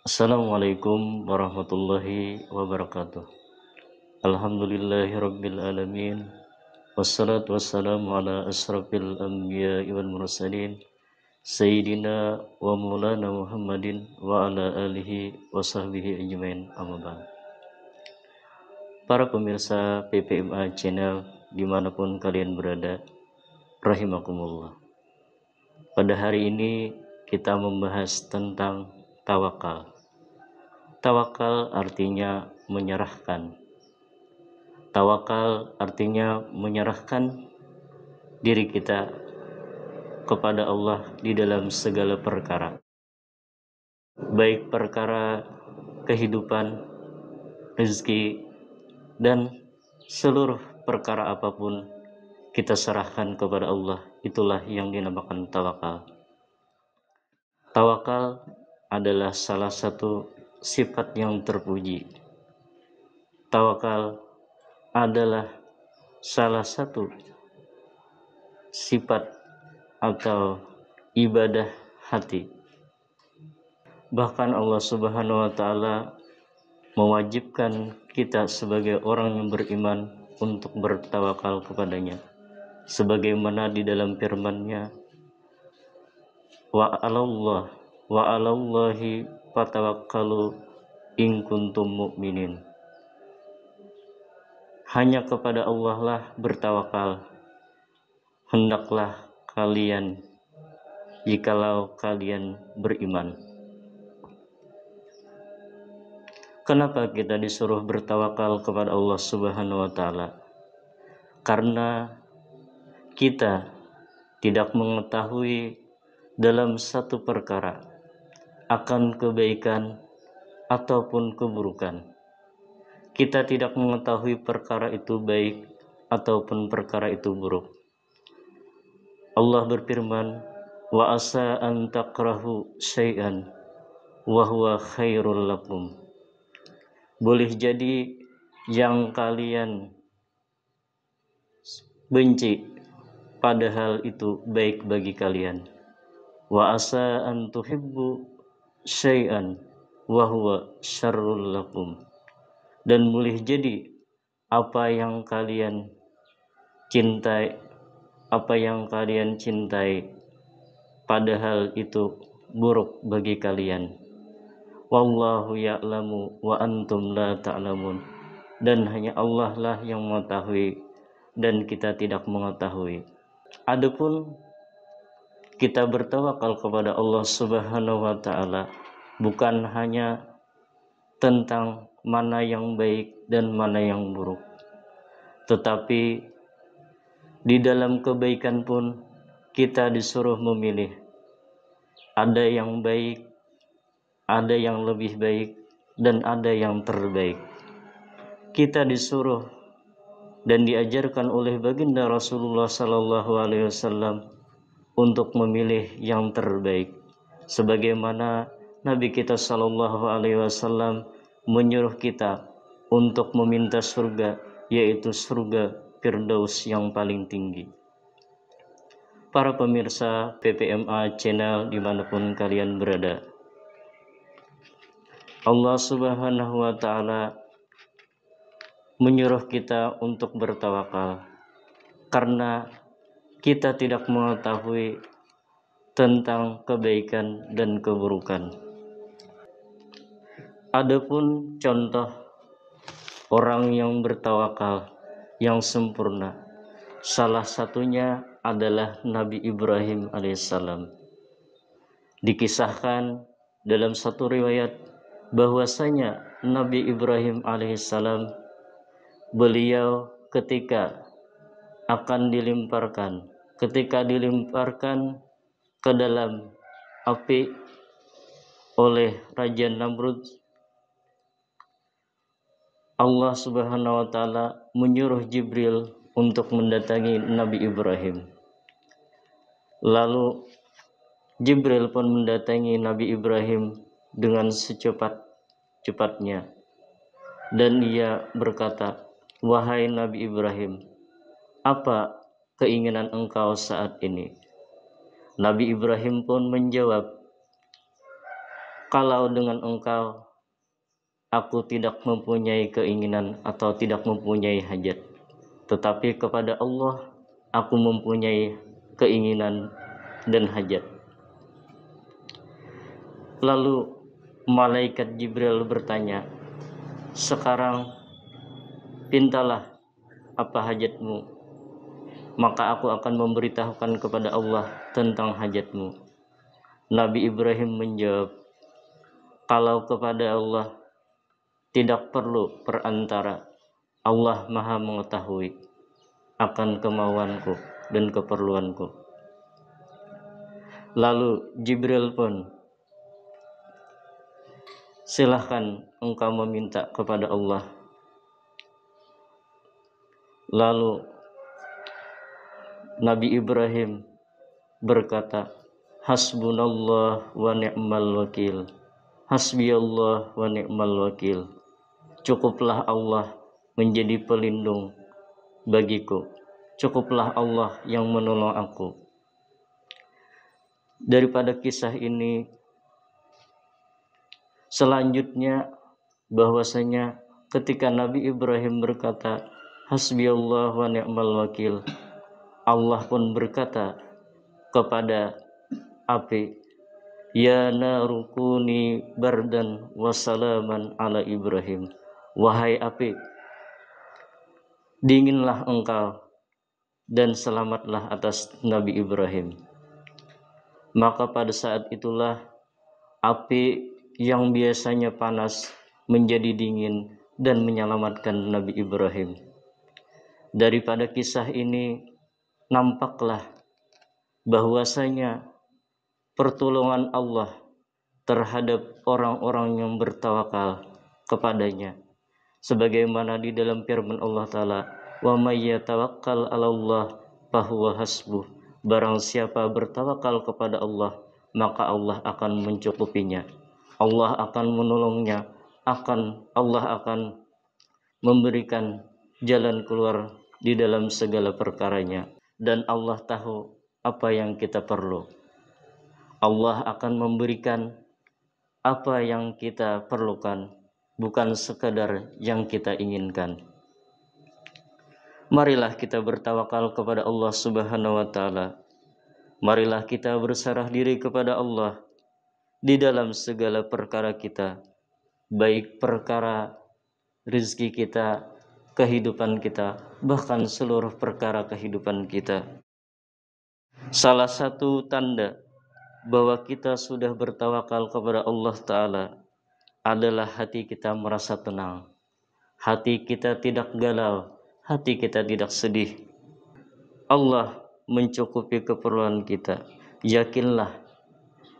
Assalamualaikum warahmatullahi wabarakatuh. Alhamdulillahirabbil alamin. Wassalatu wassalamu ala asrafil anbiya'i wal mursalin sayyidina wa maulana Muhammadin wa ala alihi wa sahbihi ajmain, amma ba'd. Para pemirsa PPMA channel dimanapun kalian berada, rahimakumullah. Pada hari ini kita membahas tentang tawakal. Tawakal artinya menyerahkan. Tawakal artinya menyerahkan diri kita kepada Allah di dalam segala perkara, baik perkara kehidupan, rezeki, dan seluruh perkara apapun kita serahkan kepada Allah. Itulah yang dinamakan tawakal. Tawakal adalah salah satu sifat yang terpuji. Tawakal adalah salah satu sifat atau ibadah hati. Bahkan Allah Subhanahu wa taala mewajibkan kita sebagai orang yang beriman untuk bertawakal kepadanya. Sebagaimana di dalam firman-Nya, wa 'alallahi fatawakkalu in kuntum mu'minin. Hanya kepada Allah lah bertawakal, hendaklah kalian jikalau kalian beriman. Kenapa kita disuruh bertawakal kepada Allah Subhanahu wa taala? Karena kita tidak mengetahui dalam satu perkara akan kebaikan ataupun keburukan. Kita tidak mengetahui perkara itu baik ataupun perkara itu buruk. Allah berfirman, wa asa an takrahu syai'an wa huwa khairul lakum. Boleh jadi yang kalian benci padahal itu baik bagi kalian. Wa asa an tuhibbu syai'an wa huwa syarrul lakum. Dan boleh jadi apa yang kalian cintai padahal itu buruk bagi kalian. Wallahu ya'lamu wa antum la ta'lamun. Dan hanya Allah lah yang mengetahui dan kita tidak mengetahui. Adapun kita bertawakal kepada Allah Subhanahu wa taala bukan hanya tentang mana yang baik dan mana yang buruk, tetapi di dalam kebaikan pun kita disuruh memilih. Ada yang baik, ada yang lebih baik, dan ada yang terbaik. Kita disuruh dan diajarkan oleh baginda Rasulullah SAW untuk memilih yang terbaik, sebagaimana Nabi kita SAW menyuruh kita untuk meminta surga, yaitu surga Firdaus yang paling tinggi. Para pemirsa PPMA channel dimanapun kalian berada, Allah Subhanahu wa taala menyuruh kita untuk bertawakal karena kita tidak mengetahui tentang kebaikan dan keburukan. Adapun contoh orang yang bertawakal yang sempurna, salah satunya adalah Nabi Ibrahim alaihissalam. Dikisahkan dalam satu riwayat bahwasanya Nabi Ibrahim alaihissalam, beliau ketika dilemparkan ke dalam api oleh Raja Namrud, Allah Subhanahu wa taala menyuruh Jibril untuk mendatangi Nabi Ibrahim. Lalu Jibril pun mendatangi Nabi Ibrahim dengan secepat-cepatnya, dan ia berkata, "Wahai Nabi Ibrahim, apa keinginan engkau saat ini?" Nabi Ibrahim pun menjawab, Kalau dengan engkau aku tidak mempunyai keinginan atau tidak mempunyai hajat, tetapi kepada Allah aku mempunyai keinginan dan hajat. Lalu malaikat Jibril bertanya, sekarang pintalah apa hajatmu, maka aku akan memberitahukan kepada Allah tentang hajatmu. Nabi Ibrahim menjawab, kalau kepada Allah tidak perlu perantara, Allah Maha mengetahui akan kemauanku dan keperluanku. Lalu Jibril pun, silahkan engkau meminta kepada Allah. Lalu Nabi Ibrahim berkata, hasbunallah wa ni'mal wakil, hasbiyallah wa ni'mal wakil. Cukuplah Allah menjadi pelindung bagiku, cukuplah Allah yang menolong aku. Daripada kisah ini selanjutnya bahwasanya ketika Nabi Ibrahim berkata hasbiyallah wa ni'mal wakil, Allah pun berkata kepada api, ya narukuni bardan wassalaman ala Ibrahim, wahai api, dinginlah engkau dan selamatlah atas Nabi Ibrahim. Maka pada saat itulah api yang biasanya panas menjadi dingin dan menyelamatkan Nabi Ibrahim. Daripada kisah ini nampaklah bahwasanya pertolongan Allah terhadap orang-orang yang bertawakal kepadanya, sebagaimana di dalam firman Allah Ta'ala, wa may yatawakkal 'alallah fahuwa hasbuh, barang siapa bertawakal kepada Allah maka Allah akan mencukupinya, Allah akan menolongnya, Allah akan memberikan jalan keluar di dalam segala perkaranya, dan Allah tahu apa yang kita perlu. Allah akan memberikan apa yang kita perlukan, bukan sekadar yang kita inginkan. Marilah kita bertawakal kepada Allah Subhanahu wa Ta'ala. Marilah kita berserah diri kepada Allah di dalam segala perkara kita, baik perkara rezeki kita, kehidupan kita, bahkan seluruh perkara kehidupan kita. Salah satu tanda bahwa kita sudah bertawakal kepada Allah Ta'ala adalah hati kita merasa tenang, hati kita tidak galau, hati kita tidak sedih. Allah mencukupi keperluan kita. Yakinlah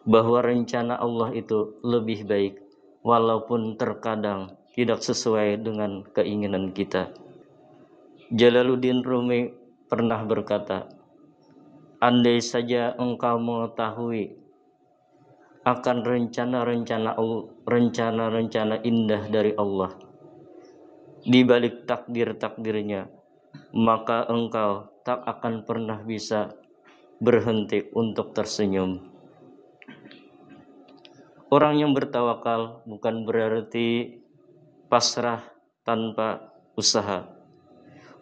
bahwa rencana Allah itu lebih baik, walaupun terkadang tidak sesuai dengan keinginan kita. Jalaluddin Rumi pernah berkata, andai saja engkau mengetahui akan rencana-rencana indah dari Allah di balik takdir-takdirnya, maka engkau tak akan pernah bisa berhenti untuk tersenyum. Orang yang bertawakal bukan berarti pasrah tanpa usaha.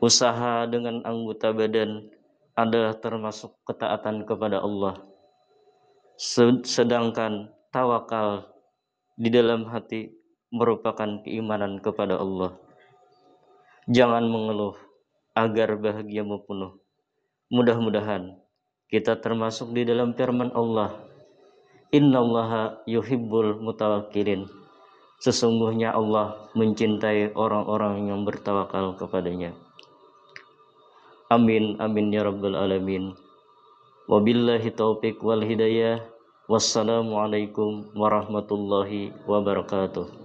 Usaha dengan anggota badan adalah termasuk ketaatan kepada Allah. Sedangkan tawakal di dalam hati merupakan keimanan kepada Allah. Jangan mengeluh agar bahagiamu penuh. Mudah-mudahan kita termasuk di dalam firman Allah, innallaha yuhibbul mutawakkilin. Sesungguhnya Allah mencintai orang-orang yang bertawakal kepadanya. Amin amin ya rabbal alamin. Wabillahi taufiq wal hidayah. Wassalamualaikum warahmatullahi wabarakatuh.